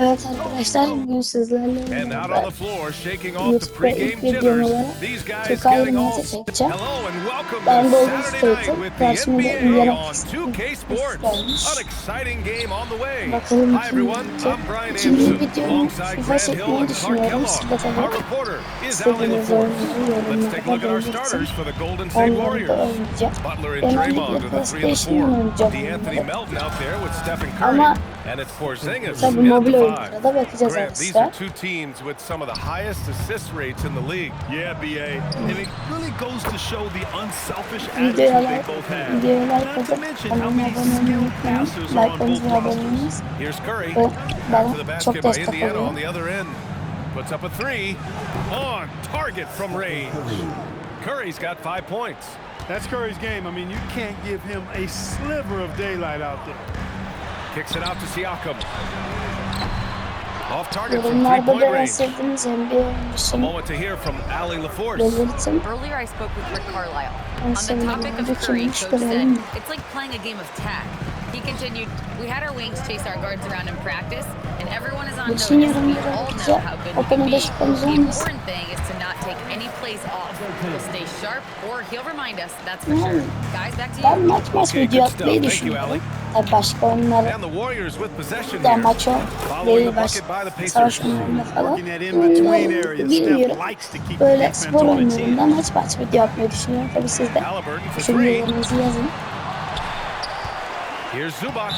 Evet arkadaşlar, bugün sizlerle And out on beraber the floor, shaking off the YouTube'da pregame ilk videom jitters. olarak These guys Türkiye getting all. Limit'e çekeceğim. Hello and welcome to Ben Golden Saturday night State'im. with the Karşımda da NBA Indiana on Pacers'ın 2K birisi Sports. gelmiş. An exciting game on the way. Bakalım Hi kim everyone, gelecek. I'm Brian İkinci Anderson, videomu alongside FIFA Grant Hill çekmeyi and Clark düşünüyorum. Siz de Kellogg. Our tabii reporter is Ali istediğiniz LaForce. oyunları Let's take a look at our yorumlarda starters for the Golden State onları da Warriors. oynayacağım. Butler and Genellikle Draymond are the 3 and the PlayStation'dan 4. oynayacağım D'Anthony onları. Melton out there with Stephen Ama Curry. And it's Porzingis tabii in at mobil the 5. oyunlara da bakacağız Grant, these arkadaşlar. are two teams with some of the highest assist rates in the league. Yeah, BA. And it really goes to show the unselfish attitude Videoya they like, both have. videoya like Not to atıp mention how kanalıma many abone olmayı skilled unutmayın. passers are on Like'larınız both ve rosters. aboneniz Here's Curry. ve Back to the bana basket çok by destek Indiana oluyor. on the other end. Puts up a three. On target from range. Curry's got 5 points. That's Curry's game. I mean, you can't give him a sliver of daylight out there. Kicks it out to Siakam. Off target from Yorumlarda da 3-point en range. sevdiğiniz NBA A oyuncusunu moment to hear from Ali LaForce. belirtin. Earlier, I spoke with Rick Carlisle. En On the sevdiğim topic oyuncu of Curry, kimmiş Coach görelim mi? said, it's like playing a game of tag. He continued, we had our wings chase our guards around in practice, and everyone is on notice. Bütün We yorumlara all know bakacağım. how good O we can konuda be. şüpheniz The olmasın. important thing is to not take any plays off. He'll stay sharp, or he'll remind us, that's for Yani sure. Guys, back to ben you. maç Okay, video good stuff. atmayı Thank you, düşünüyorum. Ali. Tabii başka oyunları And the Warriors with possession da here. maç o Following değil the baş bucket by the Pacers. savaş oyunlarında falan Working that in-between area. bilmiyorum. Steph likes to keep the Böyle defense spor on its oyunlarında heels. maç video atmayı düşünüyorum. Tabii siz de Halliburton for 3. düşüncelerinizi yazın. Here's Zubac.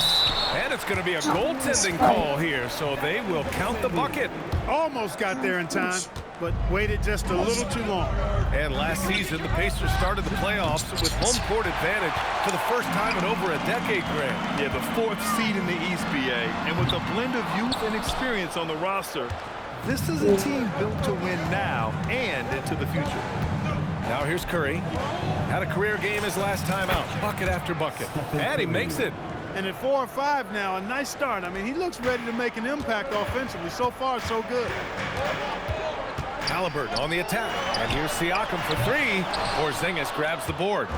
And it's going to be a goaltending call here, so they will count the bucket. Almost got there in time, but waited just a little too long. And last season, the Pacers started the playoffs with home court advantage for the first time in over a decade, Grant. Yeah, the 4th seed in the East, BA. And with a blend of youth and experience on the roster, this is a team built to win now and into the future. Now here's Curry. Had a career game his last time out. Bucket after bucket. And he makes it. And at 4 and 5 now, a nice start. I mean, he looks ready to make an impact offensively. So far, so good. Halliburton on the attack. And here's Siakam for 3. Porzingis grabs the board.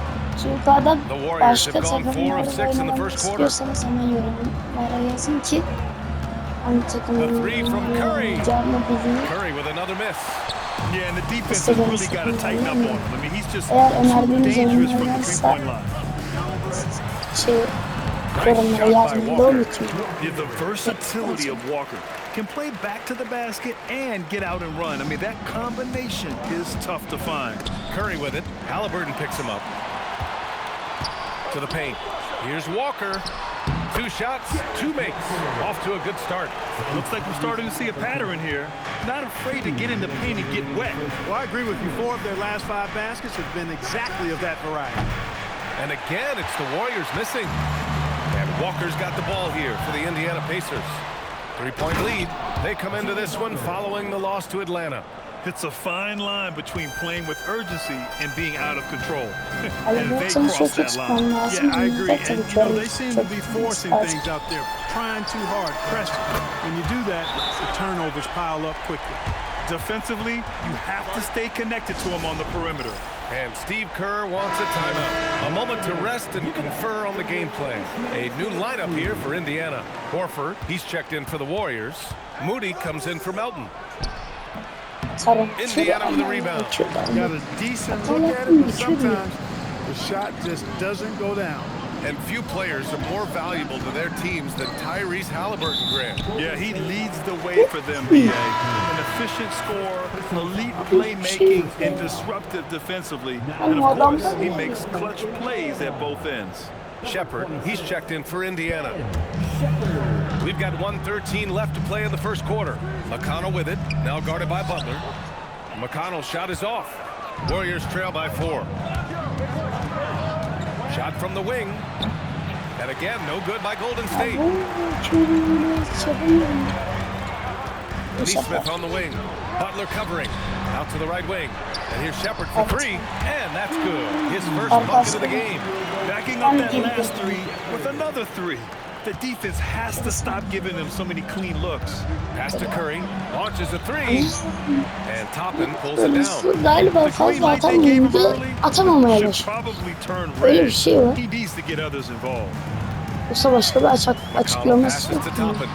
Yukarıda The Warriors başka have gone 4 of takımlarla 6 in the oynamak first quarter. istiyorsanız hemen yorumlara yazın ki hangi takımların The three from Curry. oynayacağını bilin. Curry with another miss. Yeah, and the defense has really got to tighten up on him. I mean, he's just Eğer too önerdiğiniz dangerous from the oyunlar three-point varsa line. şey yorumlara yazmayı da unutmayın. Yeah, the versatility of Walker can play back to the basket and get out and run. I mean, that combination is tough to find. Curry with it. Halliburton picks him up. To the paint. Here's Walker. 2 shots, 2 makes. Off to a good start. Looks like we're starting to see a pattern here. Not afraid to get in the paint and get wet. Well, I agree with you. 4 of their last 5 baskets have been exactly of that variety. And again, it's the Warriors missing. And Walker's got the ball here for the Indiana Pacers. 3-point lead. They come into this one following the loss to Atlanta. It's a fine line between playing with urgency and being out of control. Halliburton and they cross çok that çıkmam line. lazım. Yeah, I agree. Tabii And, you know, they Curry seem to çok be forcing lazım. things out there, trying too hard, pressing. When you do that, the turnovers pile up quickly. Defensively, you have to stay connected to him on the perimeter. And Steve Kerr wants a timeout. A moment to rest and confer on the game plan. A new lineup here for Indiana. Horford, he's checked in for the Warriors. Moody comes in for Melton. Indiana with a rebound. Got a decent look at it, but sometimes the shot just doesn't go down. And few players are more valuable to their teams than Tyrese Halliburton, Grant. Yeah, he leads the way for them, BA. An efficient scorer, elite playmaking, and disruptive defensively. And of course, he makes clutch plays at both ends. Shepard, he's checked in for Indiana. We've got 1:13 left to play in the first quarter. McConnell with it, now guarded by Butler. McConnell's shot is off. Warriors trail by 4. Shot from the wing. And again, no good by Golden State. Neesmith on the wing. Butler covering. Out to the right wing. And here's Shepard for 3. And that's good. His first bucket of the game. Backing up that last 3 with another 3. The defense has to stop giving them so many clean looks. Pass to Curry. Launches a 3. And Toppin pulls it down. Galiba The green fazla light they gave him atamayınca early atamamaya should başladı. probably turn Öyle bir red. şey var. He needs to get others involved. Yoksa başka bir McConnell açıklaması passes yok. to Toppin.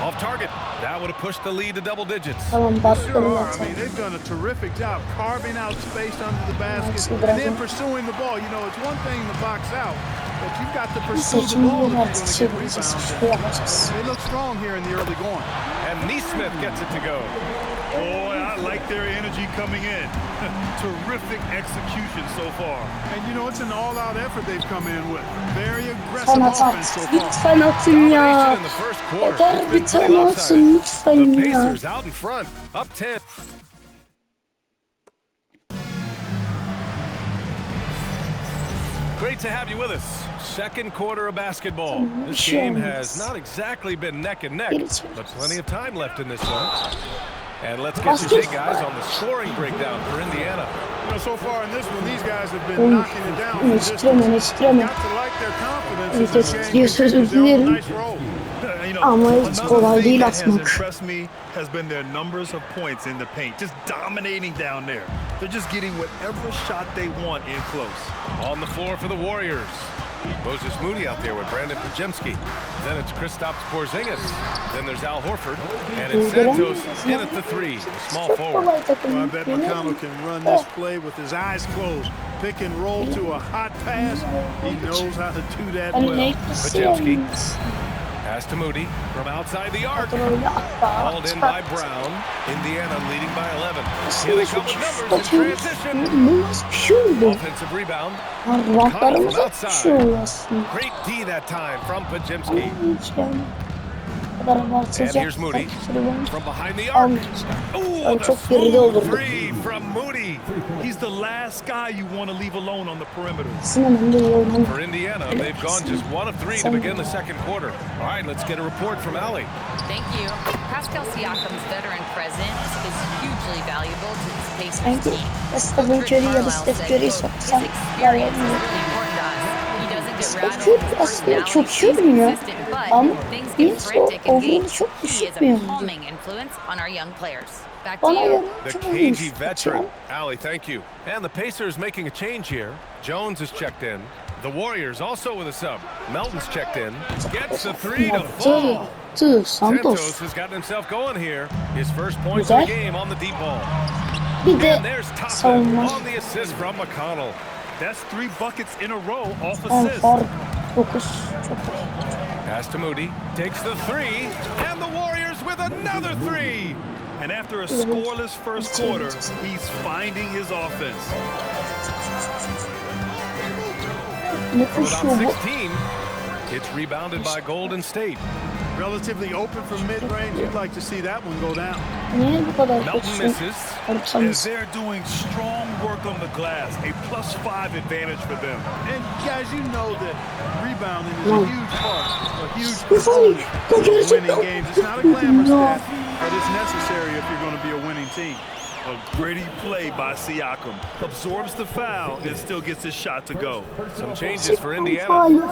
Off target. That would have pushed the lead to double digits. Tamam Sure baktım are. I zaten. mean, they've done a terrific job carving out space under the basket Maxi and bırakın. then pursuing the ball. You know, it's one thing to box out, but you've got to pursue the Seçimini ball if you're artık going to get çevireceğiz. rebounds. Şuraya yapacağız. They look strong here in the early going. And Neesmith gets it to go. Boy, I like their energy coming in. Terrific execution so far. And, you know, it's an all-out effort they've come in with. Very aggressive Sen offense so at. far. Lütfen atın ya. Domination in the first quarter. Yeter It's bir been pretty tane lopsided. atın lütfen The ya. Pacers out in front, up 10. Great to have you with us. Second quarter of basketball. This game has not exactly been neck and neck, but plenty of time left in this one. And let's get to take guys on the scoring breakdown for Indiana. You know, so far in this one, these guys have been knocking it down from distance. Eleştireme. Got to like their confidence Evet, in this game. eleştiriyorsa özür They're on a dilerim. nice roll. You know, Ama hiç another kolay thing değil that has atmak. impressed me has been their numbers of points in the paint, just dominating down there. They're just getting whatever shot they want in close. On the floor for the Warriors. Moses Moody out there with Brandon Pajemski. Then it's Kristaps Porzingis. Then there's Al Horford. And it's Santos in at the three, the small Çok forward. kolay takım. Well, I bet McConnell can run this play with his eyes closed. Pick and roll to a hot pass. He knows how to do that Ben well. Pajemski. Lakers'ıyım. Pass to Moody from outside the arc. Bakın öyle atla. Called in by Brown. Indiana leading by 11. Here they come with numbers in transition. Bu nasıl bir şey oldu? Offensive rebound. Ramplarımıza bir şey oluyor aslında. Great D that time from Pajemski. Hiç yani. Bu kadar And abartacak. here's Moody from behind the arc. Almayacağım. Ooh, Ben the çok geride smooth olurdum. three from Moody. He's the last guy you want to leave alone on the perimeter. Sinem'in de iyi oynadı. For Indiana, they've gone just 1 of 3 to begin the second quarter. All right, let's get a report from Allie. Thank you. Pascal Siakam's veteran presence is hugely valuable to this Pacers Sanki team. Stephen Rick Curry ya da Carlisle Steph said, Curry'i quote, soksan "His gayet experience is iyi. really important to us. He doesn't get Steph rattled. Curry His aslında personality çok stays sürmüyor. consistent, but Ama things get niyeyse frantic and overall games. çok He is düşürmüyor. a calming influence on our young players. Back to Bana you. göre The çok cagey iyi. veteran. Allie, thank you. And the Pacers making a change here. Jones is checked in. The Warriors also with a sub. Melton's checked in. Gets the three to fall. Santos. Santos has gotten himself going here. His first points of the Güzel. game on the deep ball. Bir And de there's Toppin savunma. on the assist from McConnell. That's 3 buckets in a row off 10 assists. fark. 9. Çok iyi. Pass to Moody. Takes the three. And the Warriors with another three. And after a scoreless first quarter, he's finding his offense. Ne From koşuyor about bu? 16, it's rebounded by Golden State. Relatively open from mid-range. You'd like to see that one go down. Niye bu kadar Melton kötüsün? misses. As Arıpsanız. they're doing strong work on the glass, a +5 advantage for them. And guys, you know that rebounding is Wow. a huge part, a huge Bu component bu of winning gerçekten games. It's not a glamorous Ya. stat, but it's necessary if you're going to be a winning team. A gritty play by Siakam. Absorbs the foul and still gets his shot to go. Some changes for Indiana.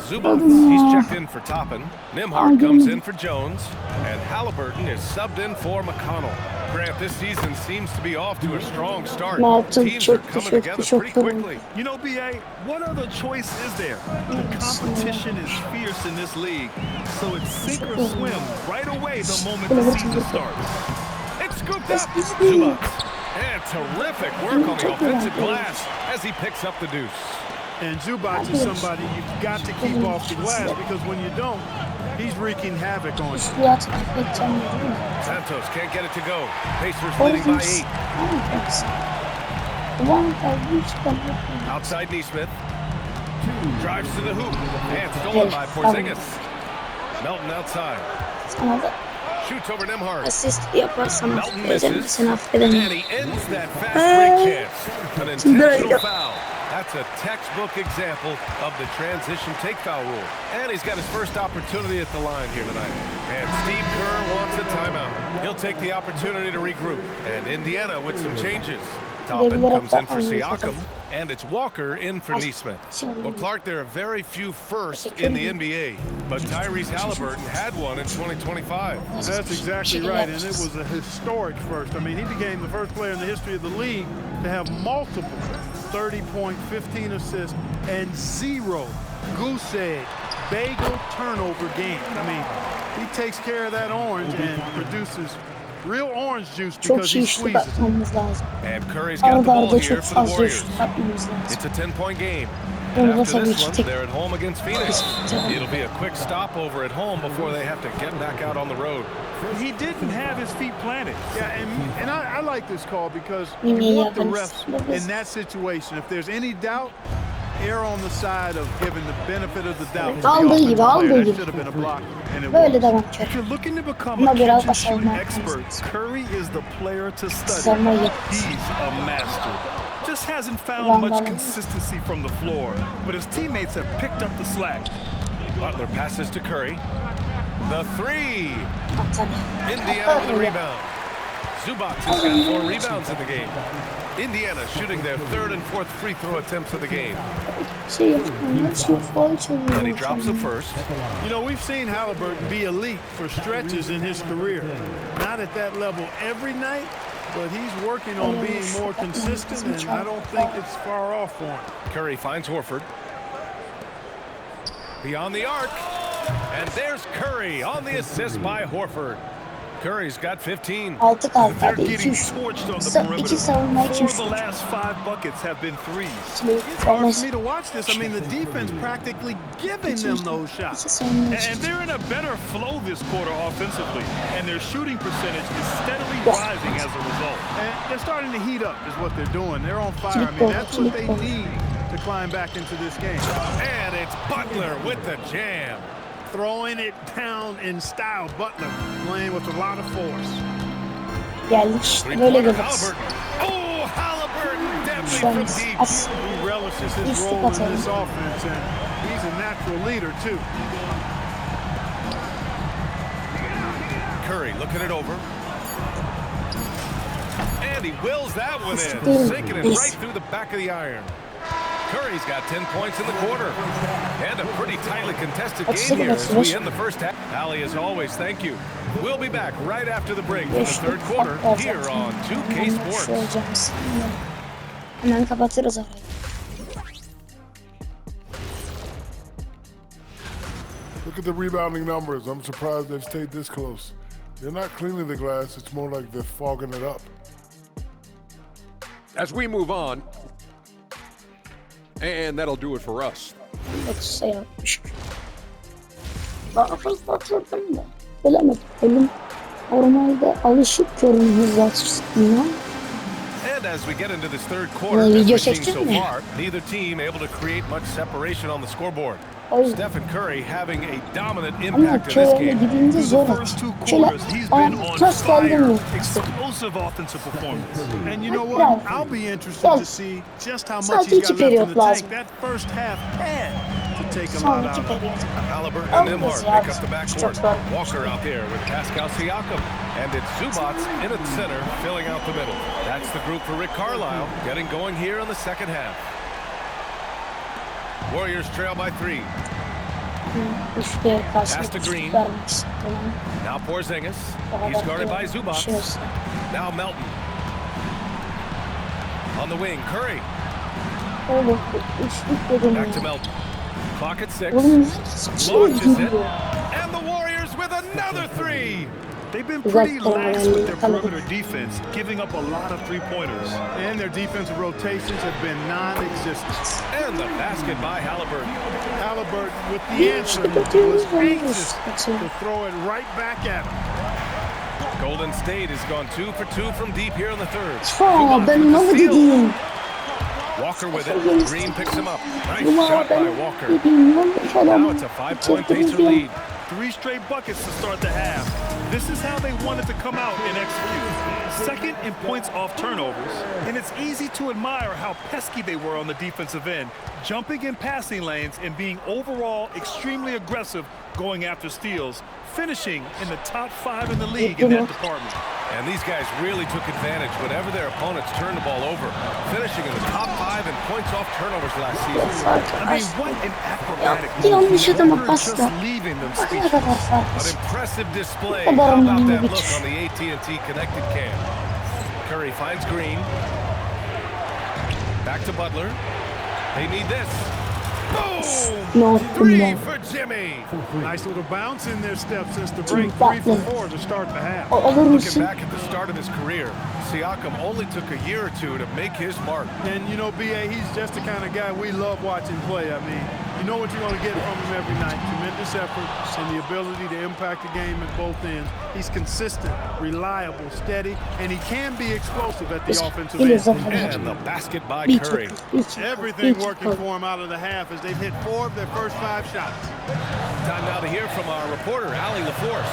Zubac, he's checked in for Toppin. Nimhart comes in for Jones. And Halliburton is subbed in for McConnell. Grant, this season seems to be off to a strong start. Melton Teams are çok coming çok together çok pretty quickly. You know, BA, what other choice is there? The competition is fierce in this league, so it's sink or swim right away the moment the season starts. It's scooped up. Zubac. And terrific work on the offensive glass as he picks up the deuce. And Zubac is somebody you've got to keep off the glass because when you don't, he's wreaking havoc on you. Fiyat edeceğim değil mi? Santos can't get it to go. Pacers leading by 8. Outside Neesmith. Drives to the hoop. And stolen by Porzingis. Melton outside. Sana da Shoots over Nimhart. asist yaparsam Melton affederim. misses. Seni And affedemem. he ends that fast break chance. An intentional foul. That's a textbook example of the transition take foul rule. And he's got his first opportunity at the line here tonight. And Steve Kerr wants a timeout. He'll take the opportunity to regroup. And Indiana with some changes. Toppin comes in for Siakam. And it's Walker in for Neesmith. Well, Clark, there are very few firsts in the NBA, but Tyrese Halliburton had one in 2025. That's exactly right, and it was a historic first. I mean, he became the first player in the history of the league to have multiple 30-point, 15 assists, and 0 goose egg bagel turnover game. I mean, he takes care of that orange and produces real orange juice Çok because iyi he şut squeezes it. atmamız lazım. And Curry's got the Arda ball arda here çok for the fazla Warriors. şut atmamız lazım. It's a 10-point game. Onu da After tabii this ki one, tek they're at home against Phoenix. It'll be a quick stopover at home before they have to get back out on the road. He didn't have his feet planted. Yeah, and I like this call because Yine you want the yakınız. refs in that situation. If there's any doubt, err on the side of giving the benefit of the doubt to the Aldığı offensive gibi, player. aldığı That gibi. should have been a block, and it Böyle was. devam If Curry. you're looking to become Ama a biraz catch da and shoot savunma expert, yapmamız lazım. Curry is the player to study. Savunmayı He's a master. Just hasn't found Ulan much bana. consistency from the floor, but his teammates have picked up the slack. Butler passes to Curry. The three. atar. Indiana with a rebound. Zubac has got 4 rebounds in the game. Indiana shooting their 3rd and 4th free throw attempts of the game. Şey yapmıyor, şey faul çalıyor. And he drops the first. You know, we've seen Halliburton be elite for stretches in his career. Not at that level every night, but he's working on being more consistent, and I don't think it's far off for him. Curry finds Horford. Beyond the arc. And there's Curry on the assist by Horford. Curry's got 15. 6 kaldı. They're Hadi 2 getting 3. torched on the perimeter. 2 savunma 2 4 of the şut. last 5 buckets have been threes. It's hard for me to watch this. I mean, the defense practically giving them those shots. 2 savunma And they're in a better flow this quarter offensively, and their shooting percentage is steadily rising as a result. And they're starting to heat up is what they're doing. They're on fire. I mean, that's what they need to climb back into this game. And it's Butler with the jam. Throwing it down in style. Butler playing with a lot of force. Geldik işte böyle Three-pointer geliriz. Halliburton. Oh, Halliburton deadly Şu an from deep. as He relishes his Üstü role in katalım. this offense, and he's a natural leader, too. Curry looking it over. And he wills that one in, Boom. sinking it Yes. right through the back of the iron. Curry's got 10 points in the quarter. And a pretty tightly contested game here as we end the first half. Ali, as always, thank you. We'll be back right after the break for the third quarter here on 2K Sports. Hemen kapatırız orayı. Look at the rebounding numbers. I'm surprised they've stayed this close. They're not cleaning the glass. It's more like they're fogging it up. As we move on, and that'll do it for us. 30 sayı atmış. Daha fazla atladım da. Bilemedim. Elim normalde alışık görünüyor zaten. And as we get into this third quarter, Well, as video we've seen çekecek so mi? far, neither team able to create much separation on the scoreboard. O Stephen Curry having a dominant Ama impact in this köye game. gidince Through zor the at. first 2 Şöyle quarters, he's been on pas geldi fire. mi? Explosive offensive performance. And you know what? Bravo. I'll be interested to see just how much Sadece he's iki got left in periyot the tank. lazım. That first half had to take a lot Son out 2 of it. periyot. Halliburton and Alırız Nembhard ya. make up the backcourt. Çok zor. Walker out there with Pascal Siakam. And it's Zubac in at center, filling out the middle. That's the group for Rick Carlisle, getting going here in the second half. Warriors trail by 3. Üçte Pass to karşılıklı Green. şut vermek istiyorum. Now Porzingis. O He's kadar guarded by bir Zubac. şey olsa. Now Melton. On the wing, Curry. Oğlum üçlük dedim Back to ya. Melton. Clock at 6. Oğlum şey Launches it. gidiyor. And the Warriors with another 3. They've been Güzel pretty lax with their kaldı. perimeter defense, giving up a lot of three-pointers. And their defensive rotations have been non-existent. And the basket by Halliburton. Halliburton with the answer was anxious to throw it right back at him. Golden State has gone 2 for 2 from deep here in the third. Ha ben Zubac onu with the steal. dedim. Walker with it. Green picks him up. Nice Ama shot by ben Walker. dedim lan Now it's a 5-point Pacer lead. 3 straight buckets to start the half. This is how they wanted to come out and execute. Second in points off turnovers, and it's easy to admire how pesky they were on the defensive end, jumping in passing lanes and being overall extremely aggressive going after steals, finishing in the top 5 in the league in that department. And these guys really took advantage whenever their opponents turned the ball over, finishing in the top 5 in points off turnovers last season. I mean, what an acrobatic Yaptı yanlış adama You're pas just da. leaving them Ne speechless. kadar fark An var. impressive display. Kadar How about önemli that bir look tür. on the AT&T connected cam? Curry finds Green. Back to Butler. They need this. Ne Boom! yaptım Three ben? for Jimmy. Nice little bounce in their step since the break. Butler. 3 for 4 to start the half. Alır Looking mısın? back at the start of his career, Siakam only took a year or two to make his mark. And you know, BA, he's just the kind of guy we love watching play. I mean, you know what you're going to get from him every night. Tremendous effort and the ability to impact the game at both ends. He's consistent, reliable, steady, and he can be explosive at the offensive Yine end. zaten. And the basket by Bir Curry. çok, bir çok, Everything bir çok. working for him out of the half as they've hit 4 of their first 5 shots. Time now to hear from our reporter, Allie LaForce.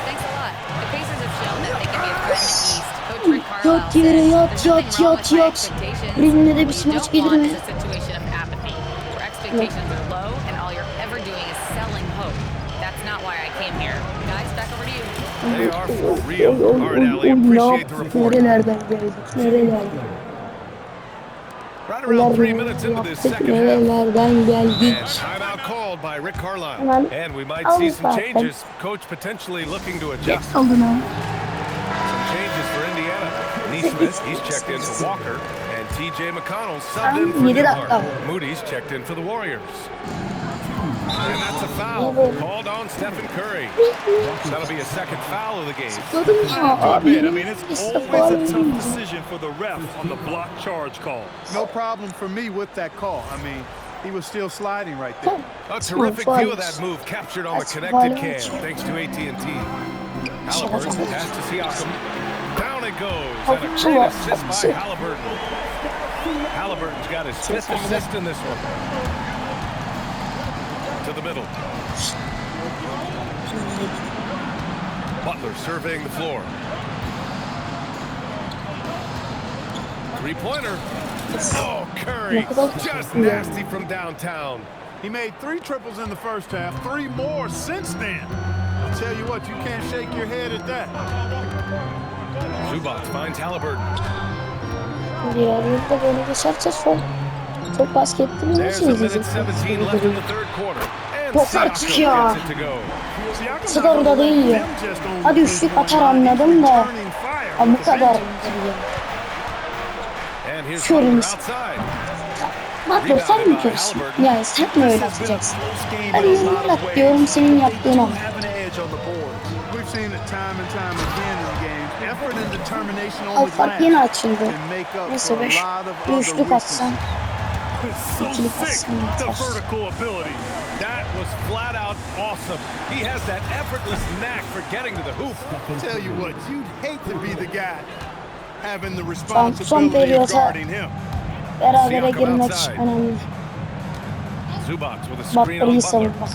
Thanks a lot. The Pacers have shown that they can be a threat in the East. Coach Rick Carlisle Yat yere says yat there's yat nothing wrong yat with high yat. expectations. Benimle de bir What you smaç don't gelir want mi? is a situation of apathy, where expectations are low and all you're ever doing is selling hope. That's not why I came here. Guys, back over to you. They are for real. All right, Allie, appreciate the report. Nerelerden geldik? Nerelerden? Right around 3 minutes into this second half. Nerelerden geldik? And timeout called by Rick Carlisle. Hemen And we might see some alın changes. Coach potentially looking to adjust. Aldın ha. Some changes for Indiana. Neesmith, he's checked in for Walker. And TJ McConnell subbed in for 7 Nembhard. dakika. Moody's checked in for the Warriors. And that's a foul called on Stephen Curry. That'll be a second foul of the game. Dedim ya abi. I mean, it's always a tough decision for the ref on the block charge call. No problem for me with that call. I mean, he was still sliding right there. A terrific view of that move captured on the connected cam thanks to AT&T. Halliburton pass to Siakam. Down it goes. And a great assist by Halliburton. Halliburton's got his 5th assist in this one. To the middle. Butler surveying the floor. Three-pointer. Oh, Curry. Just nasty from downtown. He made 3 triples in the first half, 3 more since then. I'll tell you what, you can't shake your head at that. Zubac finds Halliburton. Diğerinde böyle geçerse çok basketli mi There's nasıl a minute izleyeceğiz? 17 left in the third quarter. And Yok artık ya. Siakam gets it to go. Sıkar da değil ya. Hadi üçlük atar anladım da. Ama bu kadar. And here's Şöyle Butler misin? outside. Butler sen mi diyorsun? Yani sen mi öyle atacaksın? Hadi yürü at diyorum senin yaptığın o. We've seen it time and time again in games. Effort and determination Al only fark yine lasts açıldı. and make up Neyse for a 5. lot of Bir other üçlük atsan. It's so İkilik sick, atsın the yeter. vertical ability. That was flat out awesome. He has that effortless knack for getting to the hoop. Tell you what, you'd hate to be the guy having the Son responsibility of periyota guarding him. berabere Siakam girmek outside. önemli. Zubac with a screen Butler on iyi Butler. savunmak.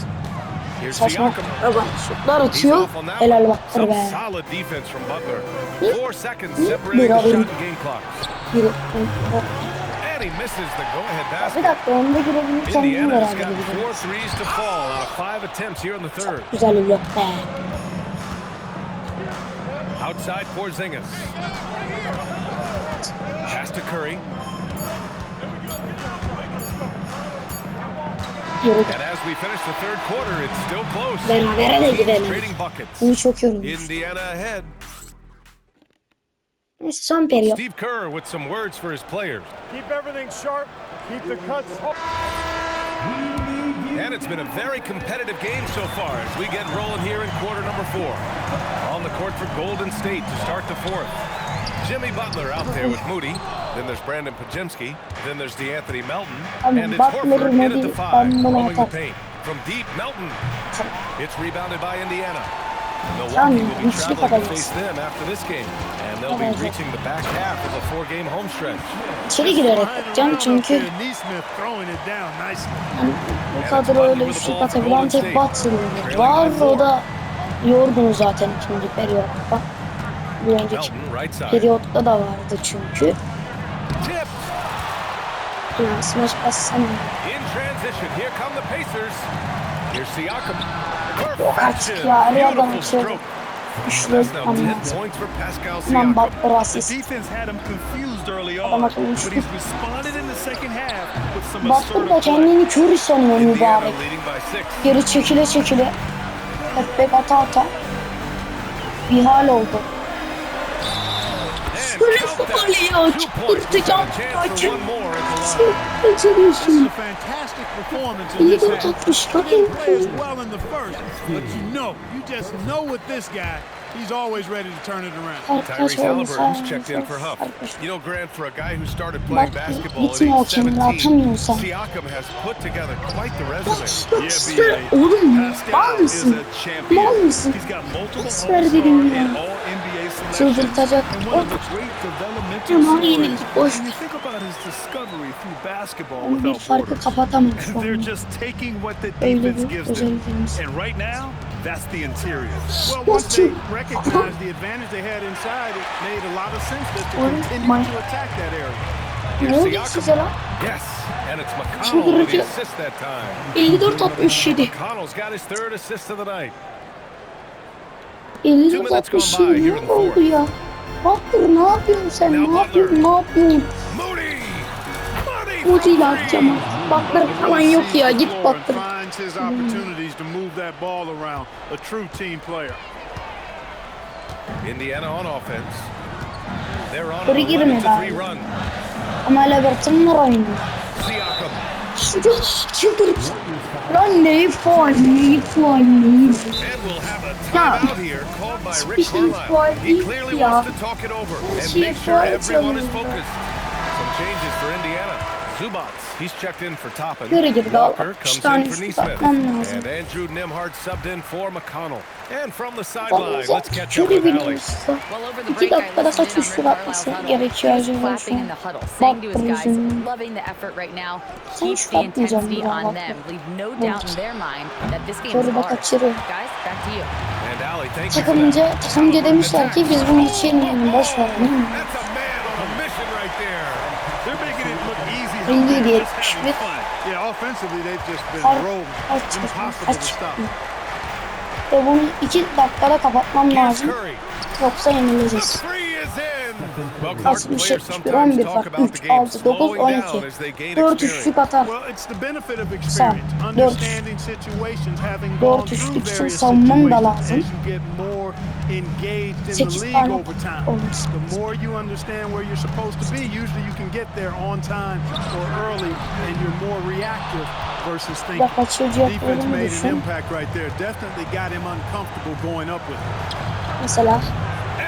Here's Saçma. Siakam. Baba şutlar He's atıyor. off on that Helal one. Butler Some be. solid defense from Butler. 4 seconds Bir separating the shot alayım. and game clock. Biri. And he misses the go-ahead Bir basket. dakika önde girebilir kendini Indiana's beraber got gidelim. 4 threes to fall out of 5 attempts here in the third. Güzel bir blok be. Outside Porzingis. Pass to Curry. Yürü. And as we finish the third quarter, it's still close. Berabere de Teams gidelim. trading buckets. Bunu çok yorulmuş. Indiana ahead. Neyse son periyot. Steve Kerr with some words for his players. Keep everything sharp, keep the cuts. And it's been a very competitive game so far as we get rolling here in quarter number 4. On the court for Golden State to start the fourth. Jimmy Butler out there with Moody. Then there's Brandon Pajemski. Then there's DeAnthony Melton. And it's Butler, Horford in at the Moody, 5, ben bunu rolling the atar. paint. From deep, Melton. It's rebounded by Indiana. Tamam, Milwaukee will be üçlük traveling to atacağız. face them after this game. And they'll be reaching the back half of a 4-game home stretch. İçeri girerek yapacağım çünkü Neesmith throwing it down nicely. yani bu kadar öyle üçlük atabilen tek Butler var. O da yorgun zaten ikinci periyotta. Bir önceki Melton right side. periyotta da vardı çünkü. Tip. Yani smash bassana. In transition, here come the Pacers. Here's Siakam. Artık ya aradan Beautiful içeri. stroke. Üçlü That's now 10 anlat. points for Pascal Lan Siakam. Butler The asist. defense had him confused early Adam on, akıllı but üçlük. he's responded in the second half with some Butler da assertive play. kendini Curry sanıyor Indiana mübarek. leading by 6. Geri çekile çekile. Hep bek ata ata. Bir hal oldu. And Şöyle faul ya. Çıldırtacağım. Kaçın. Sen This kaçırıyorsun. is a fantastic performance in this 54 half. 60. He Bakın. didn't play as well in the first, but you just know with this guy, he's always ready to turn it around. Tyrese Halliburton's checked in for Huff. You know, Grant, for a guy who started playing Bak basketball at gitme o age kendini 17, atamıyorsan. Siakam has put together quite the resume. Paslar oğlum mal Pascal is mısın? a champion. Mal mısın? He's got multiple Pas All-Star ver dedim and ya. All-NBA selections. Çıldırtacak. And one of the great developmental Tamam, stories. yenildik, boş. When you think about his discovery through basketball Ben bir without farkı borders. kapatamam şu They're anda. just taking what the Öyle defense bir gives them. özelliğimiz. And right now, that's the interior. Well, once they recognized the advantage they had inside, it made a lot of sense that to Oğlum, continue to attack that area. Ne oldu size lan? Yes, and it's McConnell with the assist that time. 54 67. McConnell's got his third assist of the night. 54 67 ne oldu ya? Baktır ne yapıyorsun sen? Ne yapıyorsun? Ne yapıyorsun? Moody! Moody ile atacağım artık. Baktır falan yok ya. Git And baktır. finds his opportunities to move that ball around. A true team player. Indiana on offense. They're on Oraya an girme 11-3 bari. run. Ama Leverton'lar oynuyor. Siakam. Çıldırırsın. Lan neyi faul, neyi faul, neyi And we'll have a timeout here called by Rick Speaking Carlisle. for He clearly yeah. wants to talk it over and Speaking make sure for everyone is it, focused. Some changes for Indiana. Zubats, he's checked in for Toppin. Göre girdi abi. Walker 3 comes in tane for üstü Neesmith. atmam lazım. And Andrew Nimhart subbed in for McConnell. And from the sideline, Vallahi let's catch up şöyle with bir Allie. usta. Well, over the 2 break, I dakikada listened kaç in on üstü Rick atması Carlisle's huddle. gerekiyor He was acaba şu clapping in an? the huddle, saying to his Baktım guys, yüzüne. loving the effort right now. Sen Keep şut the atmayacağım intensity bir daha, on bak. them. Leave no doubt in their mind that this game is Soru da hard. kaçırıyor. Guys, back to you. And Allie, thank you for that. Takımca demişler ki biz bunu içelim, boş ver değil mi? That's a man on a mission right there. They're making it look easy. 57 They're just having 71. fun. Yeah, offensively, they've just been Kaç rolling. Impossible kaç to stop. Ve bunu 2 dakikada kapatmam Here's lazım. Curry. Yoksa The yenileceğiz. three is in. Well, Clark 60 players 71 sometimes 11 talk bak about 3 the game 6 9 slowing down 12 as they gain 4 experience. üçlük atar. Well, it's the benefit of Sağ, experience, dört. understanding situations, having Dört gone through üçlük için various savunmam da situations lazım. as you get more engaged in 8 the league tane over time. olması The lazım. more you understand where you're supposed to be, usually you can get there on time or early, and you're more reactive versus Ya thinking. kaçıracak Defense olduğunu made an düşün. impact right there. Definitely got him uncomfortable going up with it. Mesela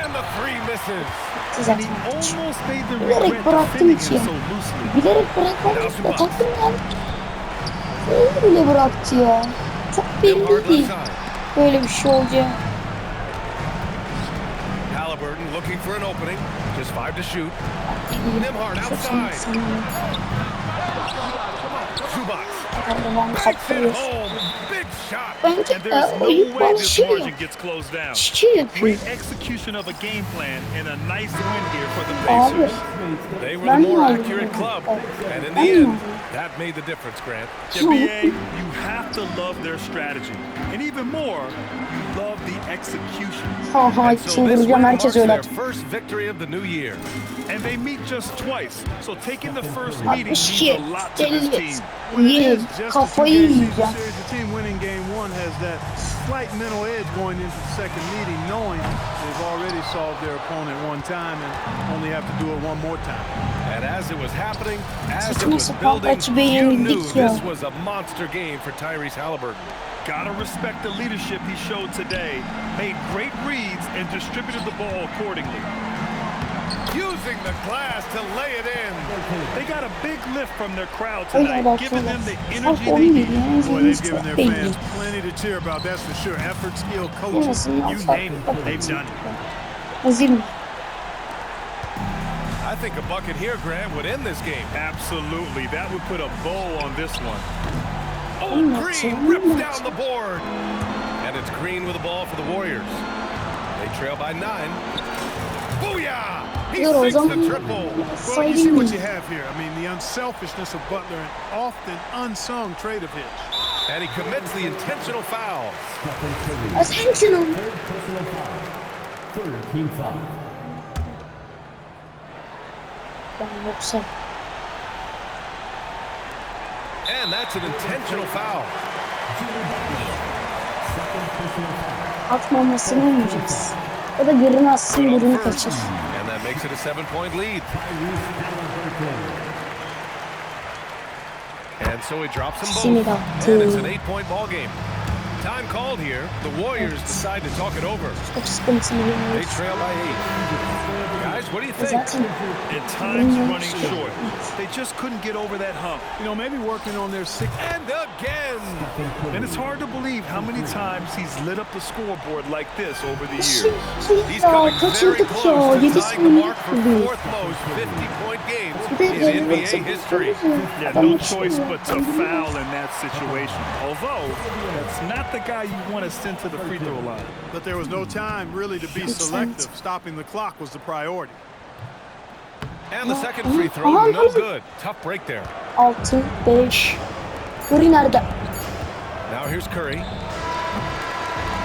And the three misses. zaten Almost made them bilerek regret bıraktım defending ki him ya. so loosely. Bilerek bırakmadım da takımdan öyle bile bıraktı ya. Çok Nimhart belliydi left side. böyle bir şey olacağı. Halliburton looking for an opening. Just 5 to shoot. Nimhart Çok outside. sanırım. Zubats. Devam Banks it kaptırıyor. home. Big shot. Bence And there's no oyun way this balışı margin ya. gets closed down. Şişi yapıyor. Great execution of a game plan and a nice win here for the Abi Pacers. They were the ben mi more aldım? accurate club. And in the Ben mi end, aldım? that made the difference, Grant. NBA, you have to love their strategy. And even more, you love the execution. Ha ha And so this çıldıracağım win herkes marks öyle their atıyor. first victory of the new year. And they meet just twice. So taking the first meeting means 62 a lot to this 50 team. Yine Just the two kafayı games into yiyeceğim. the series, the team winning game one has that slight mental edge going into the second meeting, knowing they've already solved their opponent one time and only have to do it one more time. And as it was happening, as it Saçma was sapan building, rakibe you knew yenildik ya. this was a monster game for Tyrese Halliburton. Gotta respect the leadership he showed today. Made great reads and distributed the ball accordingly. Using the glass to lay it in. They got a big lift from their crowd Öyle tonight, giving them the bakıyorlar. energy Bak they onu need. yani Boy, they've given çok their belli. fans plenty to cheer about, that's for sure. Effort, skill, En coaching, azından you farklı name it, bakıyorlar. they've done it. Hazır mı? I think a bucket here, Grant, would end this game. Absolutely. That would put a bow on this one. Oh, Green rips down the board. And it's Green with the ball for the Warriors. They trail by 9. Booyah! He Dur o sinks the zaman triple. Well, you see sayayım mı? what you have here. I mean, the unselfishness of Butler, an often unsung trait of his. And he commits the intentional foul. Attention. Ben yoksa And that's an intentional foul. atmamasını oynayacağız. Ya da birini atsın birini kaçır. And that makes it a 7-point lead. And so he drops them Simi both. attı. And it's an 8-point ball game. Time called here. The Warriors decide to talk it over. Çok sıkıntılı bir They maç. trail by 8. Guys, what do you think? Zaten At times running short. They just couldn't get over that hump. You know, maybe working on their six. And again. And it's hard to believe how many times he's lit up the scoreboard like this over the years. He's ya coming very kaçırdık close ya. to 7 tying the saniye mark for kaldı. fourth most 50-point games Bir de in geri NBA baksak history. Yeah, no choice but to foul in that situation. Although, that's not the guy you want to send to the free throw line. But there was no time really to be selective. Stopping the clock was the priority. And the second free throw, no good. Tough break there. 6, 5. Curry nerede? Now here's Curry.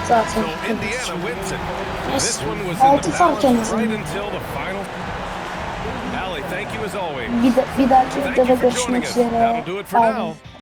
Zaten. So Indiana wins it. This one was in Altı the fark balance en right azından. until the final. Allie, thank you as always. Bir dahaki Thank videoda you for joining görüşmek us. üzere. That'll do it for Bye. now.